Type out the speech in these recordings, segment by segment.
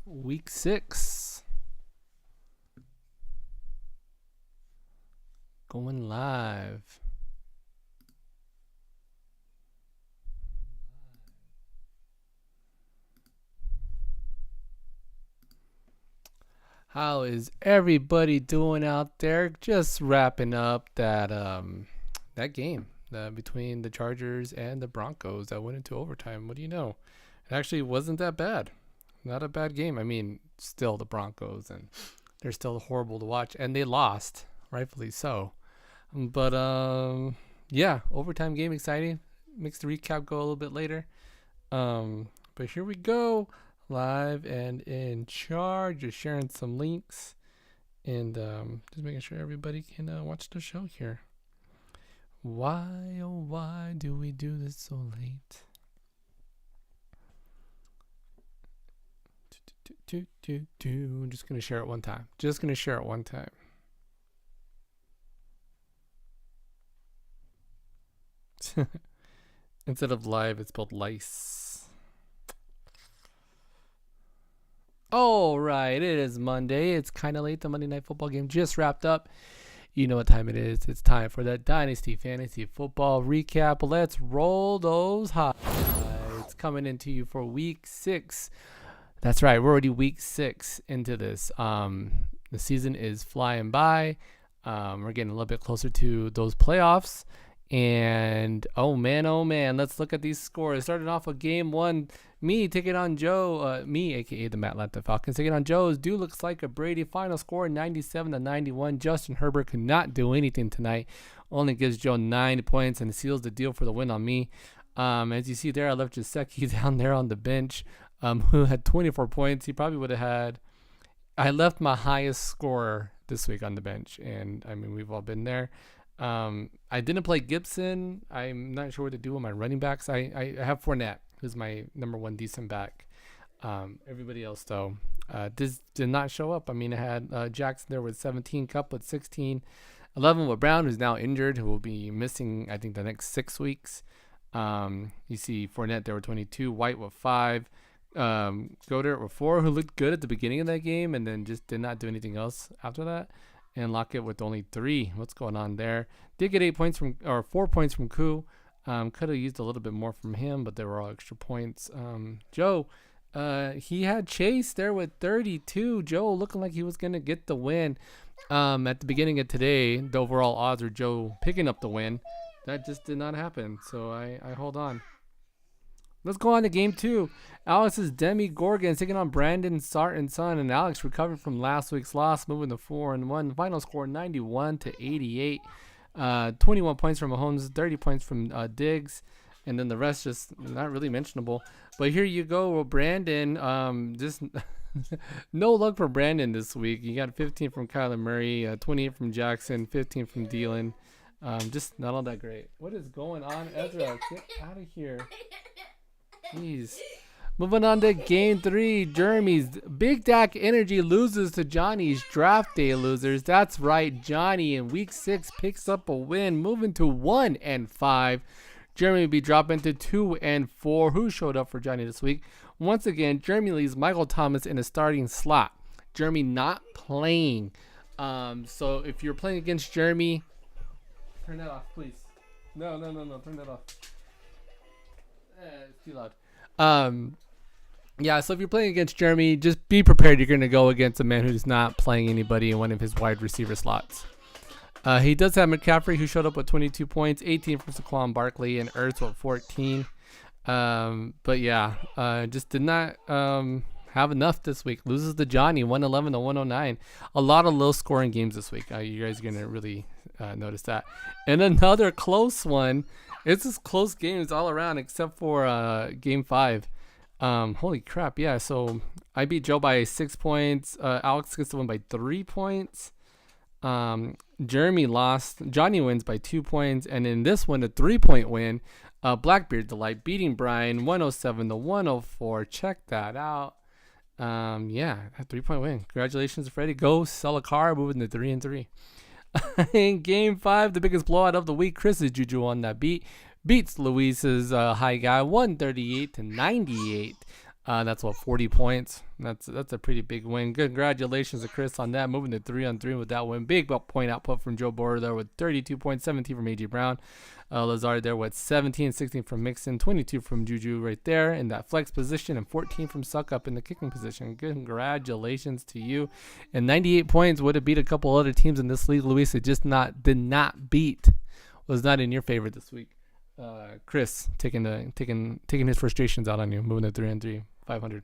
Week 6. Going live. How is everybody doing out there? Just wrapping up that game between the Chargers and the Broncos that went into overtime. What do you know? It actually wasn't that bad. Not a bad game. I mean, still the Broncos, and they're still horrible to watch, and they lost, rightfully so. But yeah, overtime game, exciting. Makes the recap go a little bit later. But here we go, live and in charge. Just sharing some links, and just making sure everybody can watch the show here. Why, oh why do we do this so late? I'm just gonna share it one time. Instead of live, it's spelled lice. All right, it is Monday. It's kind of late. The Monday Night Football game just wrapped up. You know what time it is. It's time for the Dynasty Fantasy Football recap. Let's roll those highlights. Coming into you for Week 6. That's right. We're already Week 6 into this. The season is flying by. We're getting a little bit closer to those playoffs. And oh man, let's look at these scores. Starting off with game 1, me taking on Joe, me aka the Matt Latta Falcons taking on Joe's. Dude looks like a Brady. Final score 97-91. Justin Herbert could not do anything tonight. Only gives Joe 9 points and seals the deal for the win on me. As you see there, I left Jaceki down there on the bench, who had 24 points. He probably would have had. I left my highest scorer this week on the bench, and I mean we've all been there. I didn't play Gibson. I'm not sure what to do with my running backs. I have Fournette, who's my number 1 decent back. Everybody else, though, this did not show up. I mean, I had Jackson there with 17, Cup with 16, 11 with Brown, who's now injured, who will be missing, I think, the next 6 weeks. You see Fournette there with 22, White with 5, Goddard with 4, who looked good at the beginning of that game and then just did not do anything else after that. And Lockett with only 3. What's going on there? Did get 4 points from Koo. Could have used a little bit more from him, but they were all extra points. Joe, he had Chase there with 32. Joe looking like he was going to get the win. At the beginning of today, the overall odds are Joe picking up the win. That just did not happen, so I hold on. Let's go on to game 2. Alex's Demi Gorgon taking on Brandon Sarton's son, and Alex recovered from last week's loss, moving to 4-1. Final score 91-88. 21 points from Mahomes, 30 points from Diggs, and then the rest just not really mentionable. But here you go, Brandon. Just no luck for Brandon this week. You got 15 from Kyler Murray, 28 from Jackson, 15 from Thielen. Just not all that great. What is going on, Ezra? Get out of here. Jeez. Moving on to game 3. Jeremy's Big Dak Energy loses to Johnny's Draft Day losers. That's right. Johnny in week 6 picks up a win, moving to 1-5. Jeremy will be dropping to 2-4. Who showed up for Johnny this week? Once again, Jeremy leaves Michael Thomas in a starting slot. Jeremy not playing. So if you're playing against Jeremy, turn that off, please. No. Turn that off. It's too loud. Yeah, so if you're playing against Jeremy, just be prepared. You're going to go against a man who's not playing anybody in one of his wide receiver slots. He does have McCaffrey, who showed up with 22 points, 18 from Saquon Barkley, and Ertz with 14. But yeah, just did not have enough this week. Loses to Johnny, 111-109. A lot of low-scoring games this week. You guys are going to really notice that. And another close one. It's just close games all around except for game 5. Holy crap, yeah. So I beat Joe by 6 points. Alex gets the win by 3 points. Jeremy lost. Johnny wins by 2 points. And in this one, a 3-point win. Blackbeard Delight beating Brian 107-104. Check that out. Yeah, a 3-point win. Congratulations, Freddie. Go sell a car, moving to 3-3. In game 5, the biggest blowout of the week, Chris's Juju on that beats Luis's high guy 138-98. That's what 40 points. That's a pretty big win. Congratulations to Chris on that, moving to 3-on-3 with that win. Big point output from Joe Border there with 32 points, 17 from AJ Brown. Lazard there with 17, 16 from Mixon, 22 from Juju right there in that flex position, and 14 from Suck Up in the kicking position. Congratulations to you. And 98 points would have beat a couple other teams in this league, Luis. It just did not beat. Was not in your favor this week. Chris taking his frustrations out on you, moving to 3-3, 500.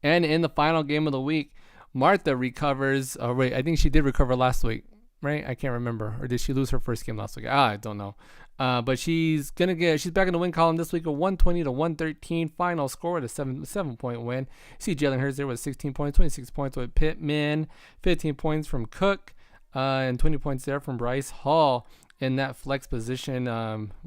And in the final game of the week, Martha recovers. Wait, I think she did recover last week, right? I can't remember. Or did she lose her first game last week? I don't know. But she's back in the win column this week, a 120-113 final score with a 7-point win. See Jalen Hurts there with 16 points, 26 points with Pittman, 15 points from Cook, and 20 points there from Bryce Hall in that flex position,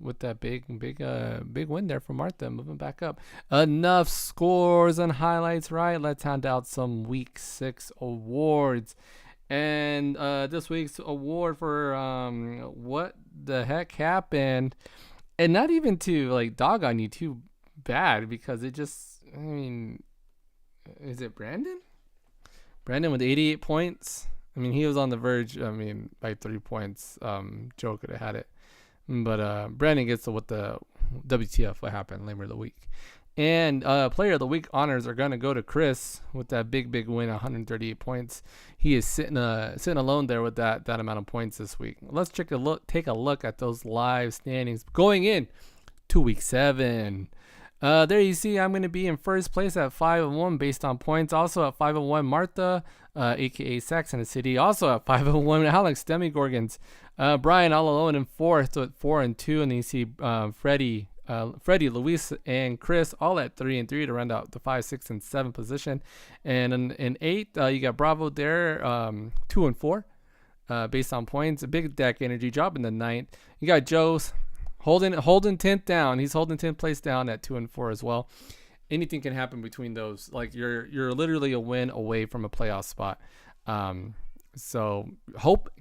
with that big win there for Martha, moving back up. Enough scores and highlights, right? Let's hand out some week 6 awards. And this week's award for what the heck happened, and not even to like dog on you too bad, because it just, I mean, is it Brandon? Brandon with 88 points. I mean, he was on the verge, by 3 points. Joe could have had it. But Brandon gets to what the WTF, what happened, lamer of the week. And player of the week honors are going to go to Chris with that big win, 138 points. He is sitting alone there with that amount of points this week. Let's take a look at those live standings going in to week 7. There you see I'm going to be in first place at 5-1 based on points. Also at 5-1, Martha, a.k.a. Saxon City. Also at 5-1, Alex Demigorgons. Brian all alone in fourth with 4-2. And then you see Freddie, Luis, and Chris all at 3-3 to round out the 5, 6, and 7 position. And in 8, you got Bravo there, 2-4 based on points. A big deck energy drop in the 9th. You got Joe's holding 10th down. He's holding 10th place down at 2-4 as well. Anything can happen between those. Like you're literally a win away from a playoff spot. So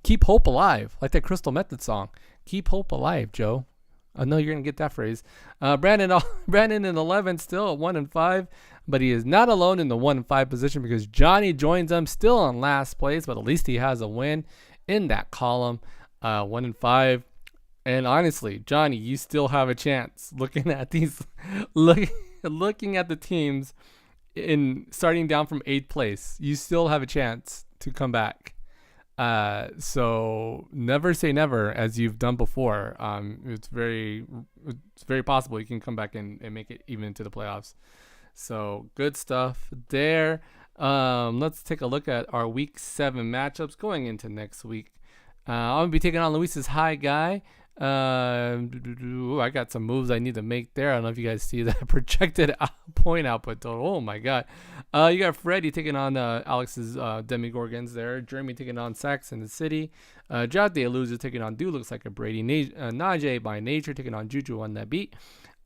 keep hope alive, like that Crystal Method song. Keep hope alive, Joe. I know you're gonna get that phrase. Brandon in 11th, still at 1-5, but he is not alone in the 1-5 position because Johnny joins him still in last place, but at least he has a win in that column. 1-5. And honestly, Johnny, you still have a chance looking at these, looking at the teams in starting down from 8th place. You still have a chance to come back. So never say never, as you've done before. It's very possible you can come back and make it even into the playoffs. So good stuff there. Let's take a look at our week 7 matchups going into next week. I'm gonna be taking on Luis's high guy. I got some moves I need to make there. I don't know if you guys see that projected point output total. Oh my god. You got Freddie taking on Alex's Demigorgons there. Jeremy taking on Saxon the City. Jate Loser taking on Dude Looks Like a Brady. Najee by Nature taking on Juju on that beat.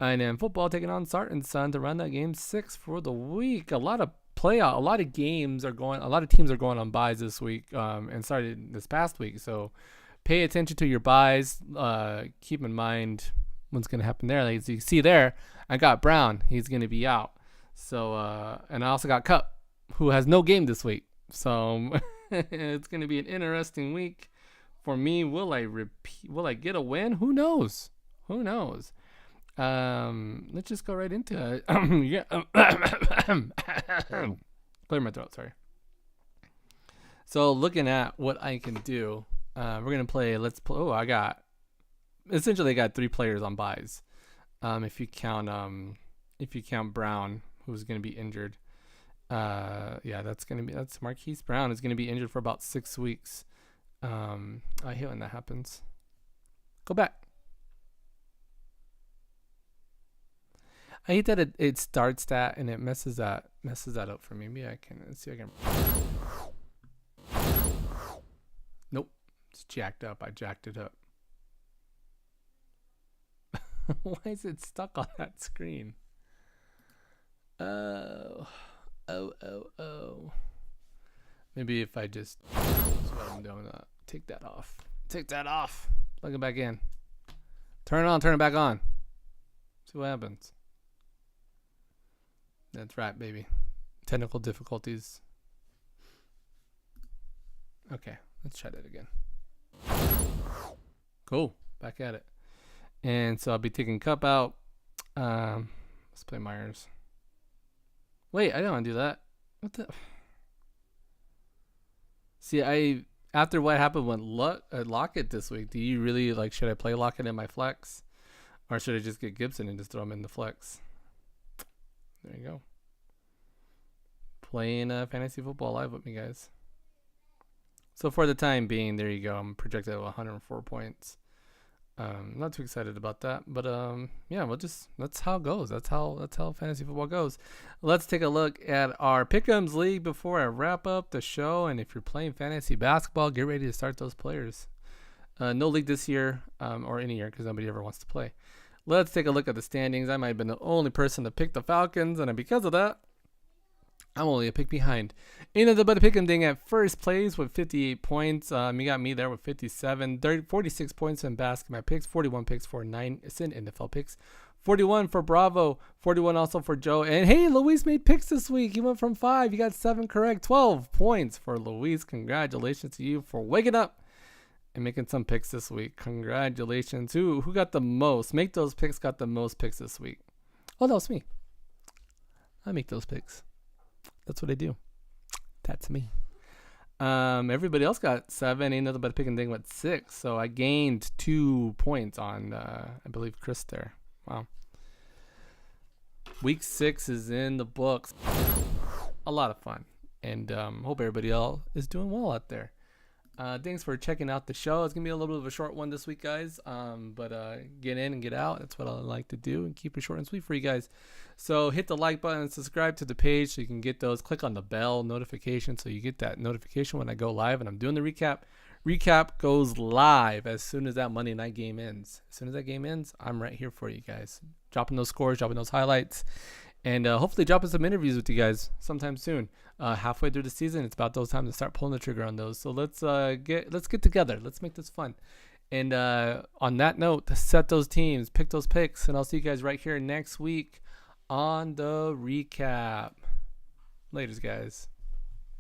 And then Football taking on Sart and Son to run that game 6 for the week. A lot of teams are going on buys this week and started this past week. So pay attention to your buys. Keep in mind what's going to happen there. Like, as you see there, I got Brown. He's going to be out. So, and I also got Cup, who has no game this week. So it's going to be an interesting week for me. Will I get a win? Who knows? Let's just go right into it. Clear my throat. Sorry. So looking at what I can do. We're gonna play. I got 3 players on buys. If you count Brown, who's gonna be injured. That's Marquise Brown is gonna be injured for about 6 weeks. I hate when that happens. Go back. I hate that it starts that and it messes that up for me. Maybe I can see if I can. Nope. It's jacked up. I jacked it up. Why is it stuck on that screen? Oh. Maybe if I just, that's what I'm doing. Take that off. Plug it back in. Turn it on, turn it back on. See what happens. That's right, baby. Technical difficulties. Okay, let's try that again. Cool. Back at it. And so I'll be taking Cup out. Let's play Myers. Wait, I didn't want to do that. What the? See, after what happened with Lockett this week, do you really like? Should I play Lockett in my flex, or should I just get Gibson and just throw him in the flex? There you go. Playing fantasy football live with me, guys. So for the time being, there you go. I'm projected at 104 points. Not too excited about that, but yeah, that's how it goes. That's how fantasy football goes. Let's take a look at our Pick'ems league before I wrap up the show. And if you're playing fantasy basketball, get ready to start those players. No league this year, or any year, because nobody ever wants to play. Let's take a look at the standings. I might have been the only person to pick the Falcons, and because of that, I'm only a pick behind. Ain't nothing but a pick 'em ding at first place with 58 points. You got me there with 57, 46 points in basket my picks, 41 picks for 9 in NFL picks, 41 for Bravo, 41 also for Joe. And hey, Luis made picks this week. He went from 5. You got 7 correct. 12 points for Luis. Congratulations to you for waking up and making some picks this week. Congratulations. Who got the most? Make those picks got the most picks this week. Oh, that was me. I make those picks. That's what I do. That's me. Everybody else got 7. Ain't nothing but a pick and thing with 6. So I gained 2 points on, I believe, Chris there. Wow. Week 6 is in the books. A lot of fun. And hope everybody else is doing well out there. Thanks for checking out the show. It's going to be a little bit of a short one this week, guys. But get in and get out. That's what I like to do, and keep it short and sweet for you guys. So hit the like button and subscribe to the page so you can get those. Click on the bell notification so you get that notification when I go live and I'm doing the recap. Recap goes live as soon as that Monday night game ends. As soon as that game ends, I'm right here for you guys. Dropping those scores, dropping those highlights. And hopefully dropping some interviews with you guys sometime soon. Halfway through the season, it's about those times to start pulling the trigger on those. So let's get together. Let's make this fun. And on that note, set those teams, pick those picks, and I'll see you guys right here next week on the recap. Laters, guys.